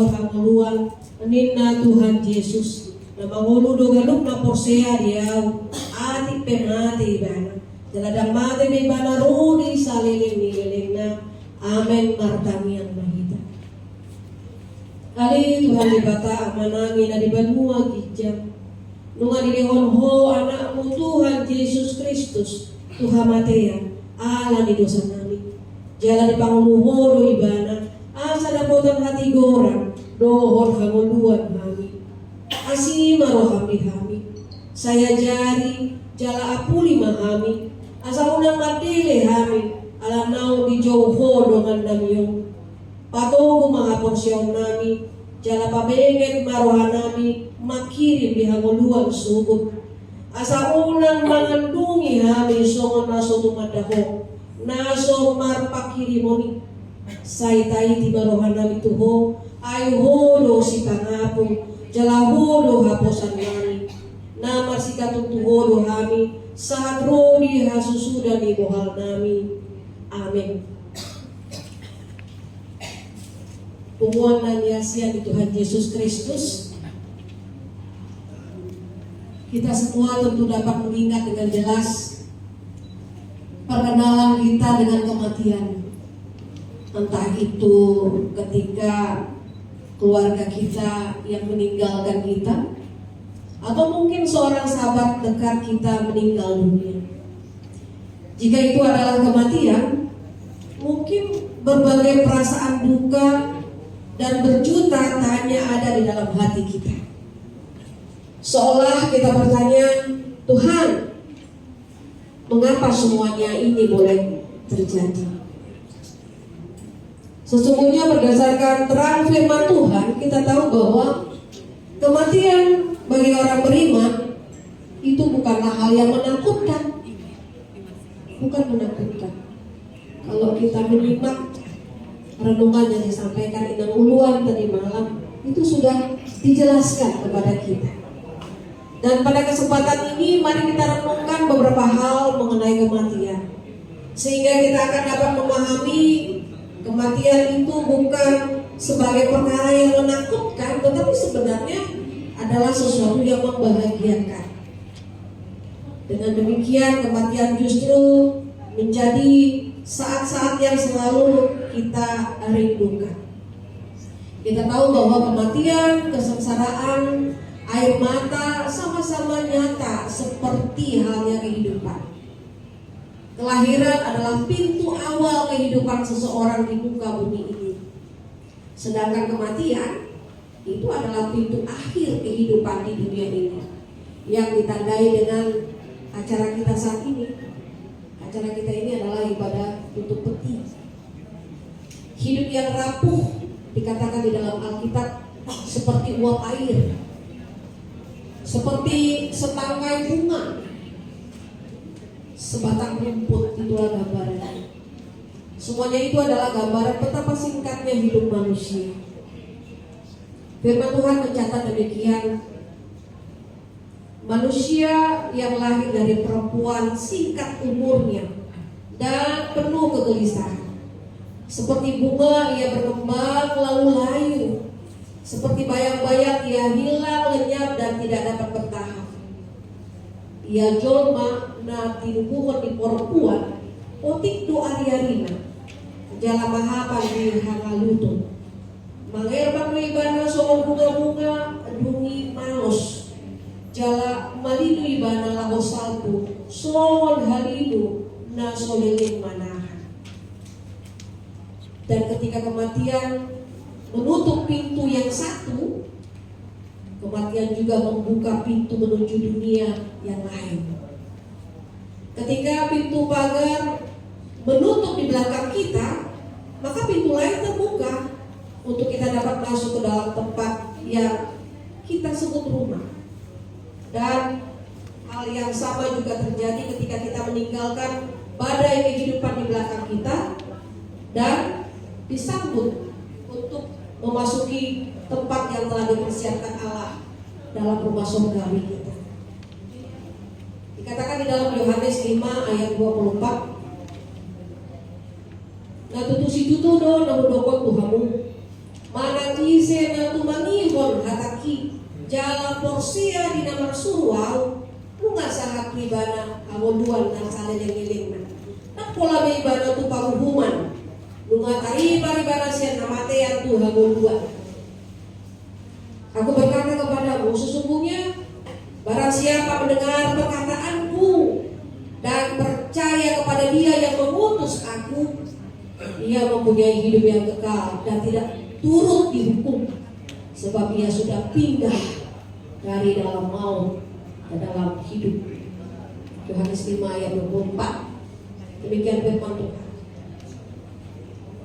hamuluan ninna Tuhan Yesus na mangulu doganuk na posea diaw ati pemati ibana daladang mati may ibana rudi sa liling na amen martami ang mahita ali Tuhan dibata amanangin na dibanua gijam nunga dinihon ho anak mo Tuhan Yesus Kristus Tuhan matea ala ni dosa namin jalan di panguluhoro ibana asa dapotan hati gorang dohon hamuluan kami asima rohami kami saya jari jala apuli mahami asa unang matili kami alam nau di jauho dengan namyong patogo mga porsyon nami jala pabenget marohan nami makirim di hamuluan sugod asa unang mangandungi kami songon naso tumadaho naso marpakirimoni say tayo ti marohan nami tuho ay holo si pangapo jala holo haposan nami namar si katutuholo kami sa droni hasusudan ni bohal nami amin. Tumuan na niya siya ni Tuhan Yesus Kristus. Kita semua tentu dapat mengingat dengan jelas perkenalan kita dengan kematian. Entah itu ketika keluarga kita yang meninggalkan kita, atau mungkin seorang sahabat dekat kita meninggal dunia. Jika itu adalah kematian, mungkin berbagai perasaan duka dan berjuta tanya ada di dalam hati kita. Seolah kita bertanya, Tuhan, mengapa semuanya ini boleh terjadi? Sesungguhnya berdasarkan terang firman Tuhan, kita tahu bahwa kematian bagi orang beriman itu bukanlah hal yang menakutkan. Bukan menakutkan. Kalau kita menyimak renungan yang disampaikan Inang Uluan tadi malam, itu sudah dijelaskan kepada kita. Dan pada kesempatan ini mari kita renungkan beberapa hal mengenai kematian, sehingga kita akan dapat memahami kematian itu bukan sebagai perkara yang menakutkan, tetapi sebenarnya adalah sesuatu yang membahagiakan. Dengan demikian kematian justru menjadi saat-saat yang selalu kita rindukan. Kita tahu bahwa kematian, kesengsaraan, air mata sama-sama nyata seperti halnya kehidupan. Kelahiran adalah pintu awal kehidupan seseorang di muka bumi ini. Sedangkan kematian itu adalah pintu akhir kehidupan di dunia ini, yang ditandai dengan acara kita saat ini. Acara kita ini adalah ibadah tutup peti. Hidup yang rapuh dikatakan di dalam Alkitab seperti uap air, seperti setangkai bunga, sebatang rumput. Itulah gambaran. Semuanya itu adalah gambaran betapa singkatnya hidup manusia. Firman Tuhan mencatat demikian, manusia yang lahir dari perempuan singkat umurnya dan penuh kegelisahan. Seperti bunga ia berkembang lalu layu, seperti bayang-bayang ia hilang lenyap dan tidak dapat bertahan. Ia jolma na tinubuhon di perempuan otik do ari-arina jala mahapan di hangaluto mangerbang ibana soal bunga-bunga dungi malos jala malidu ibana lahos salpu soal halidu na soleleng manahan. Dan ketika kematian menutup pintu yang satu, kematian juga membuka pintu menuju dunia yang lain. Ketika pintu pagar menutup di belakang kita, maka pintu lain terbuka untuk kita dapat masuk ke dalam tempat yang kita sebut rumah. Dan hal yang sama juga terjadi ketika kita meninggalkan badai kehidupan di belakang kita dan disambut untuk memasuki tempat yang telah dipersiapkan Allah dalam rumah surgawi kita. Dikatakan di dalam Yohanes 5 ayat 24, nah tutu si tutu do namudokot Tuhamu manang ise na tumangihon hataki jala porsia di namar suruaw bunga sahat ribana amonduan na salin yang iling na pola may ibana tu panghuman bunga ribana siya namate yang tu amonduan. Aku berkata kepadamu, sesungguhnya barang siapa mendengar perkataanku dan percaya kepada Dia yang mengutus aku, ia mempunyai hidup yang kekal dan tidak turut dihukum, sebab ia sudah pindah dari dalam maut ke dalam hidup. Yohanes 5 ayat 24. Demikian firman Tuhan.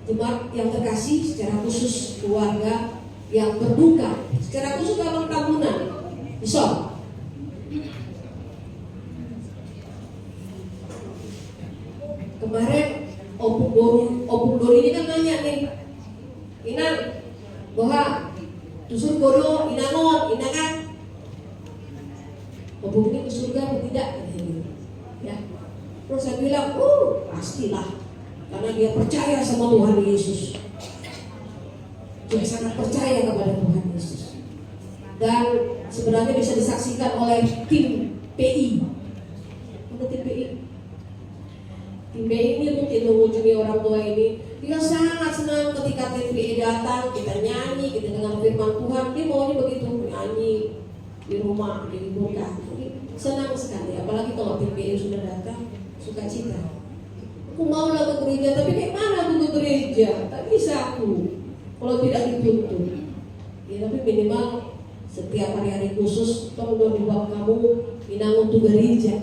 Jemaat yang terkasih, secara khusus keluarga yang berduka, secara khusus dalam tabunan, bisa. Kemarin Opung Dori ini kan nanya nih, Inang, bahwa tusur bodoh, inangon, inangan, Opung ini ke surga atau tidak? Ya. Terus saya bilang, pastilah, karena dia percaya sama Tuhan Yesus. Dia sangat percaya kepada Tuhan Yesus. Dan sebenarnya bisa disaksikan oleh tim PI. Apa tim PI? Tim PI ini mungkin mengunjungi orang tua ini. Dia sangat senang ketika tim PI datang, kita nyanyi, kita dengar firman Tuhan. Dia maunya begitu, nyanyi di rumah, di buka. Senang sekali, apalagi kalau tim PI sudah datang, sukacita. Aku mau lah ke gereja, tapi kayak mana aku ke gereja? Tak bisa aku kalau tidak dituntut. Ya, tapi minimal setiap hari-hari khusus tong do dibawa kamu inang untuk gereja.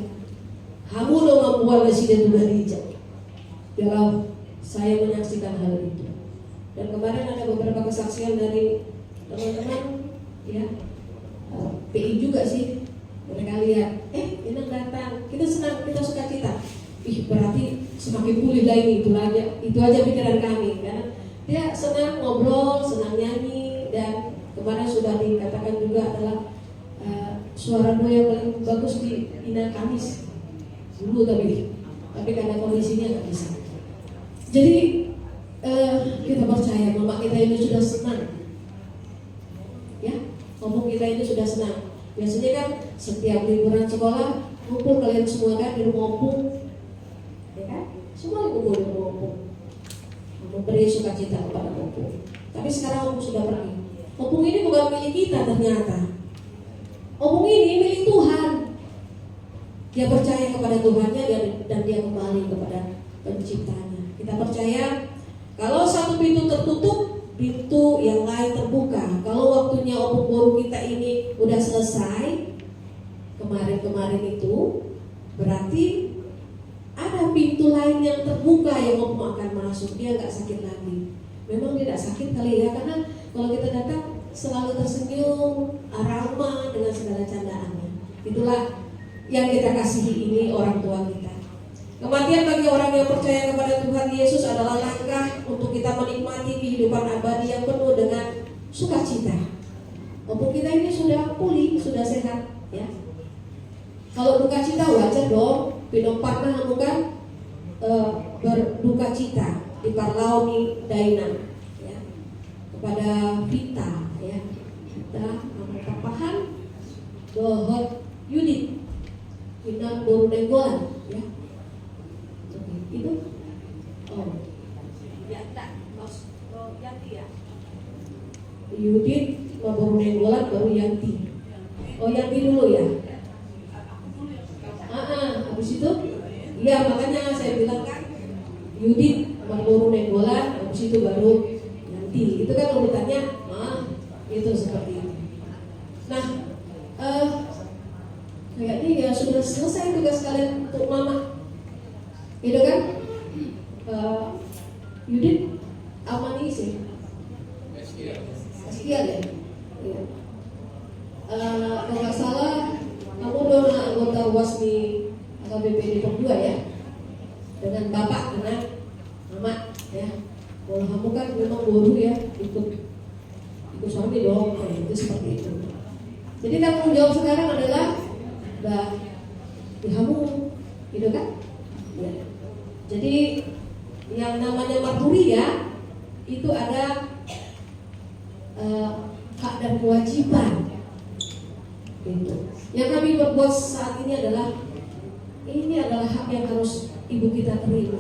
Kamu do membuat presiden untuk gereja. Dalam saya menyaksikan hal itu. Dan kemarin ada beberapa kesaksian dari teman-teman ya, PI juga sih. Mereka lihat, inang datang, kita senang, kita sukacita. Berarti semakin pulih lagi, itu aja pikiran kami kan. Dia senang ngobrol, senang nyanyi, dan kemarin sudah dikatakan juga adalah suara doa yang paling bagus di Inang Kamis dulu tapi karena kondisinya nggak bisa. Jadi kita percaya mama kita ini sudah senang, ya, ngomong kita ini sudah senang. Biasanya kan setiap liburan sekolah kumpul kalian semua kan di rumah Opung, ya kan? Semua kumpul di rumah Opung, memberi sukacita kepada Opung. Tapi sekarang Opung sudah pergi. Opung ini bukan milik kita ternyata. Opung ini milik Tuhan. Dia percaya kepada Tuhannya dan dia kembali kepada penciptanya. Kita percaya kalau satu pintu tertutup, pintu yang lain terbuka. Kalau waktunya Opung Boru kita ini udah selesai kemarin-kemarin itu, berarti ada pintu lain yang terbuka yang Opung akan masuk. Dia nggak sakit lagi. Memang tidak sakit kali ya, karena kalau kita datang selalu tersenyum, ramah dengan segala candaannya. Itulah yang kita kasihi ini orang tua kita. Kematian bagi orang yang percaya kepada Tuhan Yesus adalah langkah untuk kita menikmati kehidupan abadi yang penuh dengan sukacita. Opung kita ini sudah pulih, sudah sehat, ya. Kalau duka cita wajar dong. Pinong pernah bukan berduka cita di parlauni Dainan, ya, kepada Vita, ya, Vita papahan dohot Yudit, Vita Boru Nenggolan, ya, itu, ya tak, Yanti ya, Yudit Boru Nenggolan baru Yanti, Yanti dulu ya. Habis itu, ya makanya saya bilang kan, Yudit baru Nenggolan, habis itu baru Yanti. Itu kan urutannya, itu seperti itu. Nah, kayaknya ya sudah selesai tugas kalian untuk mama, gitu kan? Yudit Amani sih, sekian ya. Kalau nggak salah, kamu udah anggota WASMI atau BPD Top 2 ya, dengan bapak, dengan mama, ya. Kalau kamu kan memang boru ya, ikut suami dong, itu seperti itu. Jadi tanggung jawab sekarang adalah udah kamu, gitu kan? Ya. Jadi yang namanya marturi ya, itu ada hak dan kewajiban. Gitu. Yang kami berbuat saat ini adalah hak yang harus ibu kita terima.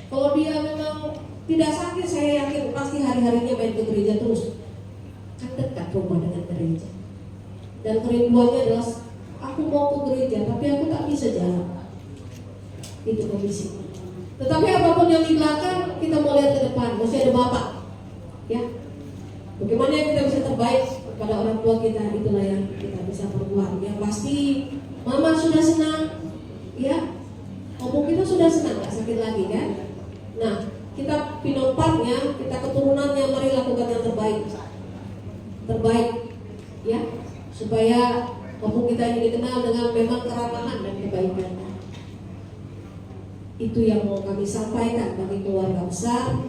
Kalau dia memang tidak sakit, saya yakin pasti hari-harinya main ke gereja terus. Kan dekat rumah dengan gereja. Dan kerinduannya adalah aku mau ke gereja tapi aku tak bisa jalan. Itu kondisi. Tetapi apapun yang di belakang, kita mau lihat ke depan, masih ada Bapak. Ya. Bagaimana kita bisa terbaik kepada orang tua kita, itulah yang kita bisa perbuat. Yang pasti mama sudah senang, ya. Omong kita sudah senang, gak sakit lagi kan. Nah, kita pinoparnya, kita keturunannya, mari lakukan yang terbaik. Terbaik, ya. Supaya omong kita ini dikenal dengan memang keramahan dan kebaikan. Itu yang mau kami sampaikan bagi keluarga besar.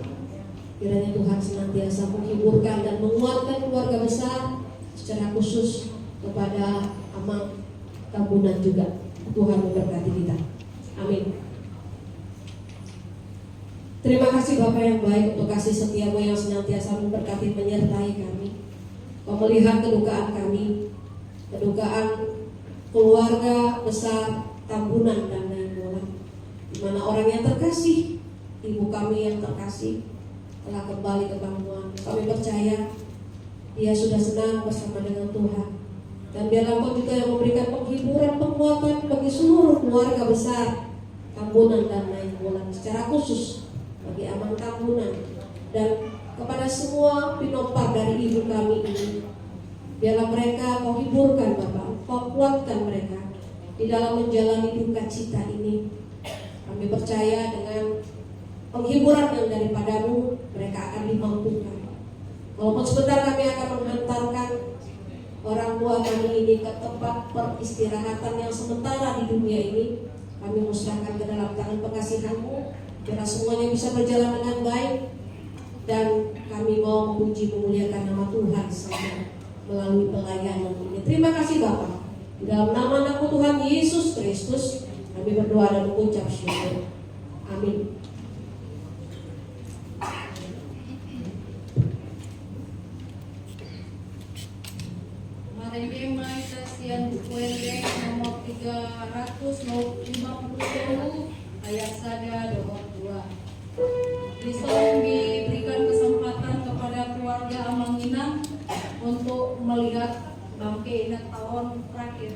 Kiranya Tuhan senantiasa menghiburkan dan menguatkan keluarga besar, secara khusus kepada Amang Tambunan juga. Tuhan memberkati kita. Amin. Terima kasih Bapak yang baik untuk kasih setiamu yang senantiasa memberkati menyertai kami. Kau melihat kedukaan kami, kedukaan keluarga besar Tambunan dan Nainggolan, di mana orang yang terkasih, ibu kami yang terkasih, telah kembali ke Bangkuan. Kami percaya dia sudah senang bersama dengan Tuhan. Dan biarlah Engkau juga yang memberikan penghiburan, penguatan bagi seluruh keluarga besar Tambunan dan Nainggolan, secara khusus bagi Amang Tambunan dan kepada semua pinopar dari ibu kami ini. Biarlah mereka Kau hiburkan Bapak, Kau kuatkan mereka di dalam menjalani duka cita ini. Kami percaya dengan penghiburan yang daripadamu, mereka akan dimampukan. Walaupun sebentar kami akan menghantarkan orang tua kami ini ke tempat peristirahatan yang sementara di dunia ini, kami musrahkan ke dalam tangan pengasihan-Mu. Biar semuanya bisa berjalan dengan baik, dan kami mau memuji memuliakan nama Tuhan saja melalui pelayanan ini. Terima kasih Bapak. Di dalam nama Anakmu Tuhan Yesus Kristus, kami berdoa dan mengucap syukur. Amin. Marengge Stasiun UND nomor 350 ayat 1 2. Disong diberikan kesempatan kepada keluarga Amanginang untuk melihat bangke Inat tahun terakhir.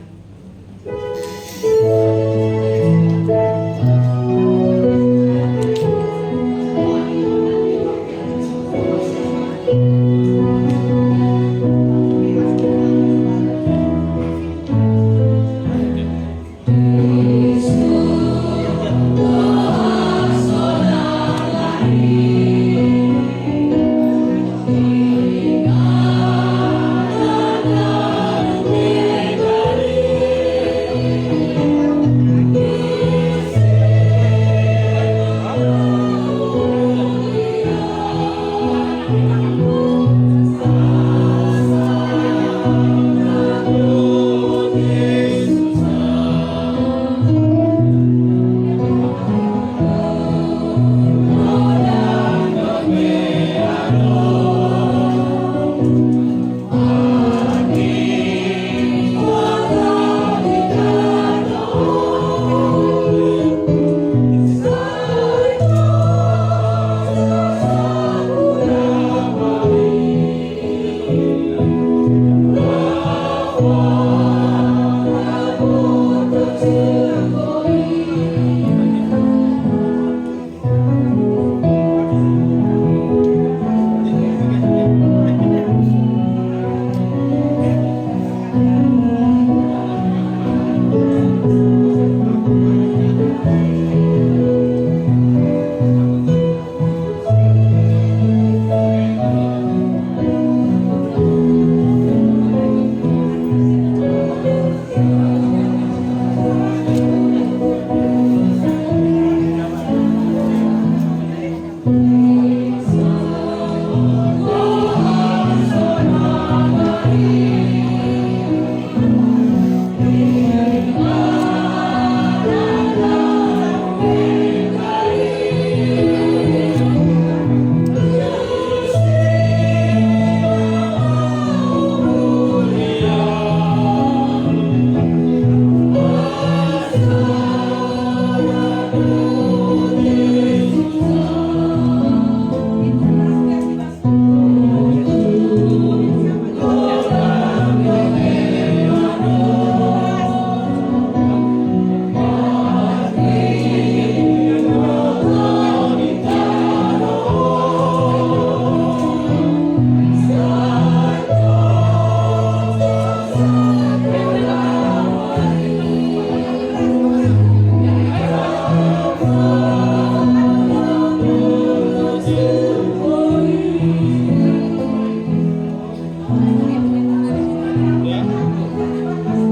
Ya.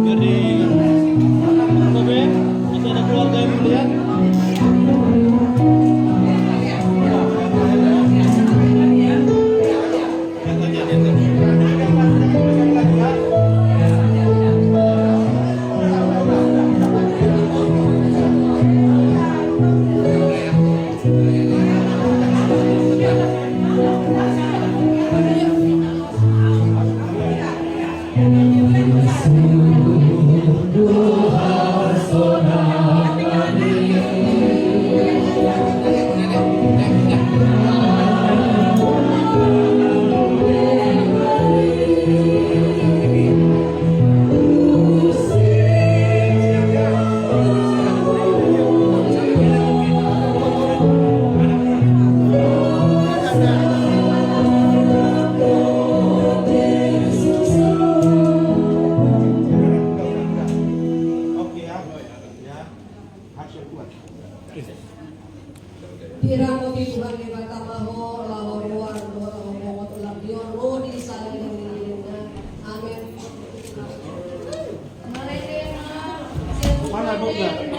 Jadi Kobe, masih ada keluarga yang melihat. Pirang di Tuhan di Batamaho, lawan luar, lawan ulang dior, di sana amin. Kemarin dia mana? Mana, Bu?